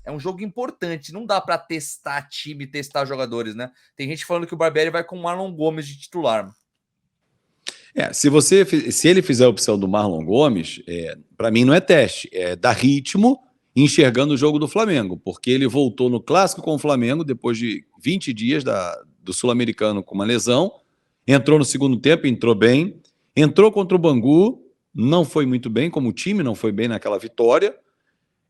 é um jogo importante, não dá para testar time, testar jogadores, né? Tem gente falando que o Barbieri vai com o Marlon Gomes de titular. Se ele fizer a opção do Marlon Gomes, para mim não é teste, é dar ritmo enxergando o jogo do Flamengo, porque ele voltou no clássico com o Flamengo depois de 20 dias do Sul-Americano com uma lesão, entrou no segundo tempo, entrou bem, entrou contra o Bangu, não foi muito bem como time, não foi bem naquela vitória,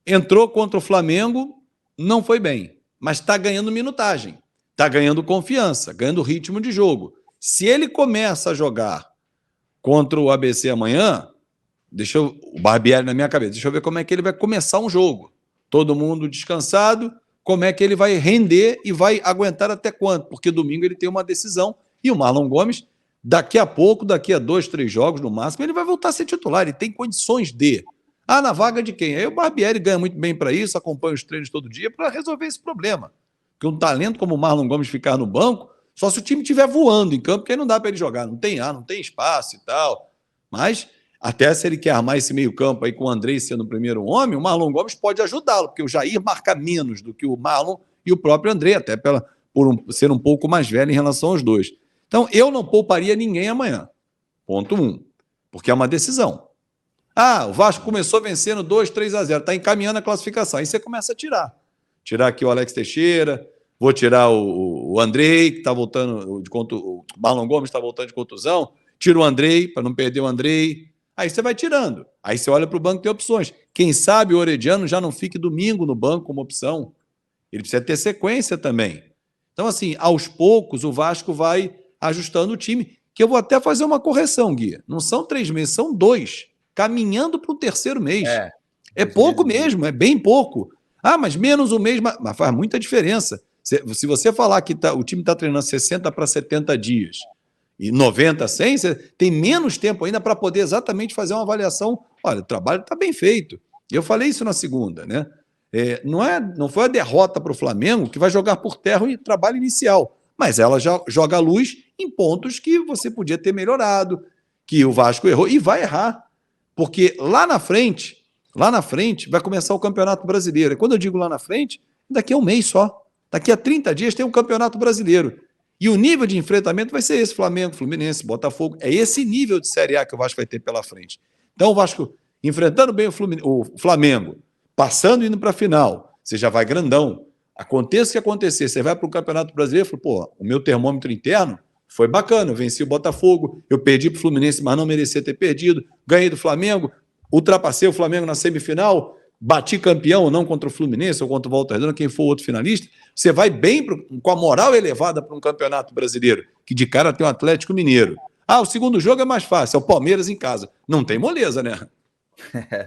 entrou contra o Flamengo, não foi bem, mas está ganhando minutagem, está ganhando confiança, ganhando ritmo de jogo. Se ele começa a jogar contra o ABC amanhã, o Barbieri na minha cabeça, deixa eu ver como é que ele vai começar um jogo. Todo mundo descansado, como é que ele vai render e vai aguentar até quanto? Porque domingo ele tem uma decisão e o Marlon Gomes, daqui a pouco, daqui a 2, 3 jogos no máximo, ele vai voltar a ser titular, ele tem condições de. Na vaga de quem? Aí o Barbieri ganha muito bem para isso, acompanha os treinos todo dia para resolver esse problema. Porque um talento como o Marlon Gomes ficar no banco, só se o time estiver voando em campo, porque aí não dá para ele jogar, não tem não tem espaço e tal. Mas, até se ele quer armar esse meio-campo aí com o Andrei sendo o primeiro homem, o Marlon Gomes pode ajudá-lo, porque o Jair marca menos do que o Marlon e o próprio Andrei, até ser um pouco mais velho em relação aos dois. Então, eu não pouparia ninguém amanhã. Ponto 1. Porque é uma decisão. O Vasco começou vencendo 2-3-0, está encaminhando a classificação. Aí você começa a tirar. Tirar aqui o Alex Teixeira, vou tirar o Andrei, que está voltando, o Marlon Gomes está voltando de contusão, tira o Andrei, para não perder o Andrei. Aí você vai tirando. Aí você olha para o banco e tem opções. Quem sabe o Orediano já não fique domingo no banco como opção. Ele precisa ter sequência também. Então, assim, aos poucos, o Vasco vai ajustando o time, que eu vou até fazer uma correção, Gui. Não são 3 meses, são 2. Caminhando para o terceiro mês. É pouco mesmo, é bem pouco. Mas menos um mês, mas faz muita diferença. Se você falar que o time está treinando 60 para 70 dias e 90, 100, você tem menos tempo ainda para poder exatamente fazer uma avaliação. Olha, o trabalho está bem feito. Eu falei isso na segunda, né? Não foi a derrota para o Flamengo que vai jogar por terra o trabalho inicial, mas ela já joga a luz em pontos que você podia ter melhorado, que o Vasco errou e vai errar, porque lá na frente vai começar o Campeonato Brasileiro. E quando eu digo lá na frente, daqui a um mês só. Daqui a 30 dias tem um Campeonato Brasileiro. E o nível de enfrentamento vai ser esse: Flamengo, Fluminense, Botafogo. É esse nível de Série A que o Vasco vai ter pela frente. Então o Vasco enfrentando bem o Flamengo, passando e indo para a final, você já vai grandão. Aconteça o que acontecer, você vai para o Campeonato Brasileiro e fala, o meu termômetro interno foi bacana, eu venci o Botafogo, eu perdi para o Fluminense, mas não merecia ter perdido, ganhei do Flamengo, ultrapassei o Flamengo na semifinal, bati campeão ou não contra o Fluminense ou contra o Volta Redonda, quem for outro finalista, você vai bem com a moral elevada para um Campeonato Brasileiro, que de cara tem o Atlético Mineiro. O segundo jogo é mais fácil, é o Palmeiras em casa. Não tem moleza, né?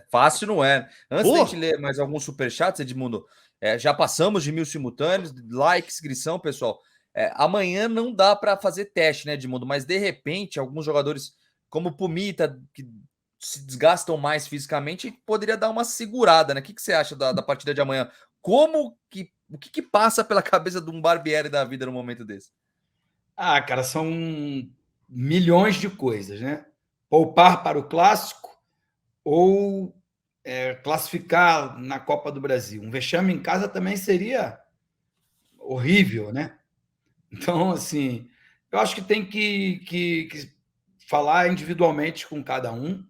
Fácil não é. Antes de a gente ler mais alguns superchats, Edmundo, já passamos de 1000 simultâneos, like, inscrição, pessoal. Amanhã não dá para fazer teste, né, Edmundo? Mas de repente, alguns jogadores, como o Pumita, que se desgastam mais fisicamente, poderia dar uma segurada, né? O que você acha da partida de amanhã? O que passa pela cabeça de um Barbieri da vida no momento desse? Cara, são milhões de coisas, né? Poupar para o clássico ou classificar na Copa do Brasil. Um vexame em casa também seria horrível, né? Então, assim, eu acho que tem que falar individualmente com cada um,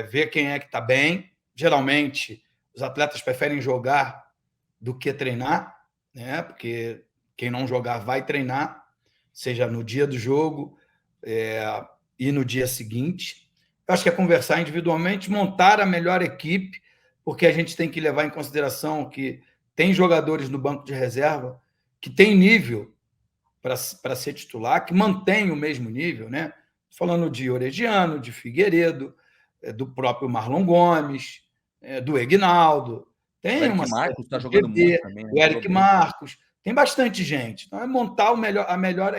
ver quem é que está bem. Geralmente, os atletas preferem jogar do que treinar, né? Porque quem não jogar vai treinar, seja no dia do jogo e no dia seguinte. Eu acho que é conversar individualmente, montar a melhor equipe, porque a gente tem que levar em consideração que tem jogadores no banco de reserva que tem nível para ser titular, que mantém o mesmo nível, né? Falando de Orediano, de Figueiredo, do próprio Marlon Gomes, do Egnaldo. Tem o Eric Marcos está jogando muito também. O Eric Marcos. Tem bastante gente. Então, é montar a melhor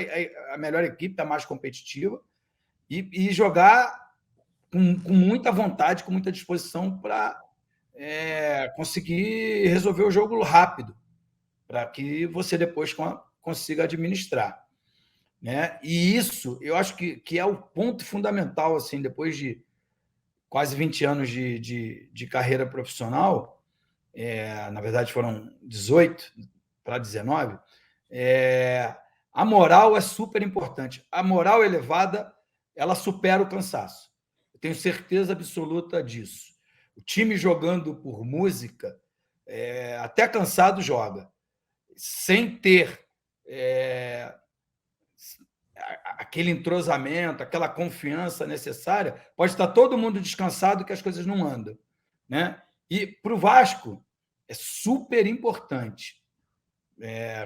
equipe, a mais competitiva, e jogar com muita vontade, com muita disposição para conseguir resolver o jogo rápido, para que você depois consiga administrar, né? E isso, eu acho que é o ponto fundamental, assim, depois de quase 20 anos de carreira profissional, na verdade foram 18 para 19, a moral é super importante. A moral elevada, ela supera o cansaço. Eu tenho certeza absoluta disso. O time jogando por música, até cansado joga, sem ter aquele entrosamento, aquela confiança necessária, pode estar todo mundo descansado que as coisas não andam, né? E para o Vasco é super importante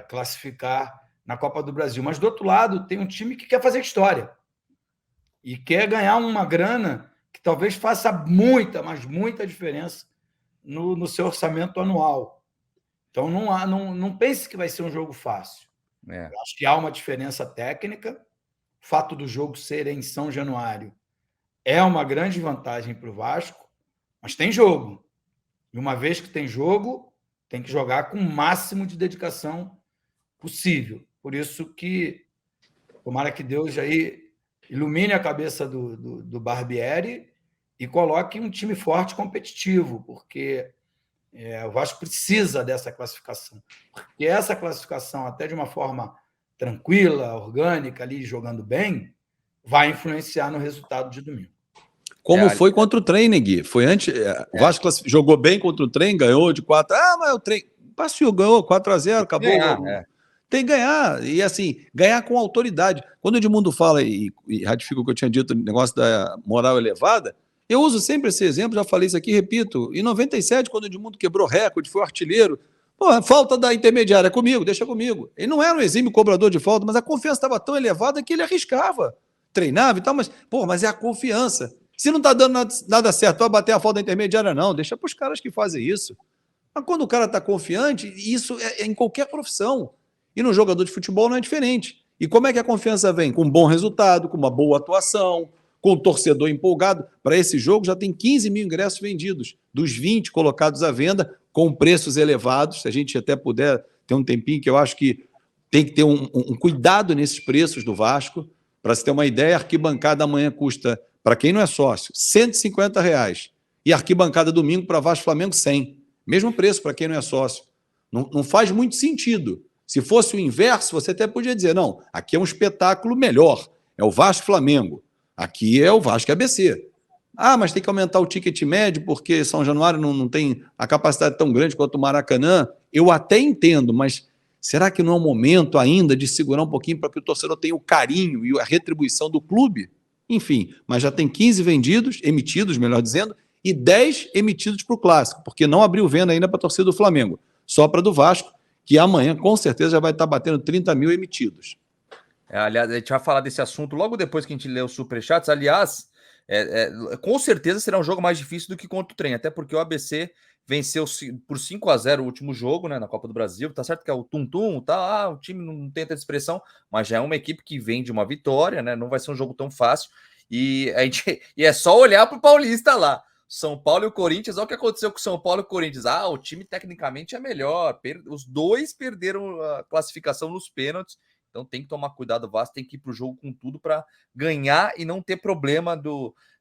classificar na Copa do Brasil. Mas, do outro lado, tem um time que quer fazer história e quer ganhar uma grana que talvez faça muita, mas muita diferença no seu orçamento anual. Então, não pense que vai ser um jogo fácil. Eu acho que há uma diferença técnica. O fato do jogo ser em São Januário é uma grande vantagem para o Vasco, mas tem jogo. E uma vez que tem jogo, tem que jogar com o máximo de dedicação possível. Por isso que, tomara que Deus aí ilumine a cabeça do Barbieri e coloque um time forte e competitivo, porque o Vasco precisa dessa classificação. Porque essa classificação, até de uma forma tranquila, orgânica, ali jogando bem, vai influenciar no resultado de domingo. Como foi contra o Trem, Gui? Foi antes. O Vasco jogou bem contra o Trem, ganhou de 4. Mas o Trem passeou, ganhou 4-0, acabou. Tem que ganhar. E assim, ganhar com autoridade. Quando o Edmundo fala, e ratifica o que eu tinha dito, o negócio da moral elevada, eu uso sempre esse exemplo, já falei isso aqui, repito. Em 97, quando o Edmundo quebrou recorde, foi artilheiro. Pô, falta da intermediária comigo, deixa comigo. Ele não era um exímio cobrador de falta, mas a confiança estava tão elevada que ele arriscava. Treinava e tal, mas é a confiança. Se não está dando nada certo, vai bater a falta da intermediária, não. Deixa para os caras que fazem isso. Mas quando o cara está confiante, isso é em qualquer profissão. E no jogador de futebol não é diferente. E como é que a confiança vem? Com um bom resultado, com uma boa atuação, com o torcedor empolgado. Para esse jogo já tem 15 mil ingressos vendidos, dos 20 colocados à venda, com preços elevados. Se a gente até puder ter um tempinho, que eu acho que tem que ter um cuidado nesses preços do Vasco. Para se ter uma ideia, a arquibancada amanhã custa, para quem não é sócio, R$150. E a arquibancada domingo para Vasco Flamengo, 100. Mesmo preço para quem não é sócio. Não faz muito sentido. Se fosse o inverso, você até podia dizer, não, aqui é um espetáculo melhor. É o Vasco Flamengo. Aqui é o Vasco ABC. Mas tem que aumentar o ticket médio porque São Januário não tem a capacidade tão grande quanto o Maracanã. Eu até entendo, mas será que não é o momento ainda de segurar um pouquinho para que o torcedor tenha o carinho e a retribuição do clube? Enfim, mas já tem 15 vendidos, emitidos, melhor dizendo, e 10 emitidos para o Clássico, porque não abriu venda ainda para a torcida do Flamengo, só para a do Vasco, que amanhã com certeza já vai estar batendo 30 mil emitidos. Aliás, a gente vai falar desse assunto logo depois que a gente lê os superchats. Aliás, com certeza será um jogo mais difícil do que contra o Trem, até porque o ABC venceu por 5-0 o último jogo, né, na Copa do Brasil. Tá certo que é o tum-tum, tá? O time não tem tanta expressão, mas já é uma equipe que vem de uma vitória, né? Não vai ser um jogo tão fácil. E é só olhar para o Paulista lá. São Paulo e o Corinthians, olha o que aconteceu com o São Paulo e o Corinthians. O time tecnicamente é melhor. Os dois perderam a classificação nos pênaltis. Então tem que tomar cuidado, o Vasco tem que ir para o jogo com tudo para ganhar e não ter problema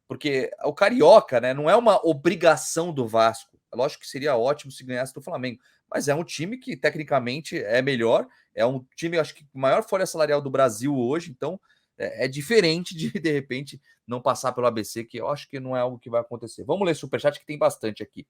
porque o Carioca, né, não é uma obrigação do Vasco. Lógico que seria ótimo se ganhasse do Flamengo, mas é um time que tecnicamente é melhor, é um time, acho que, com maior folha salarial do Brasil hoje, então é diferente de repente, não passar pelo ABC, que eu acho que não é algo que vai acontecer. Vamos ler superchat, que tem bastante aqui.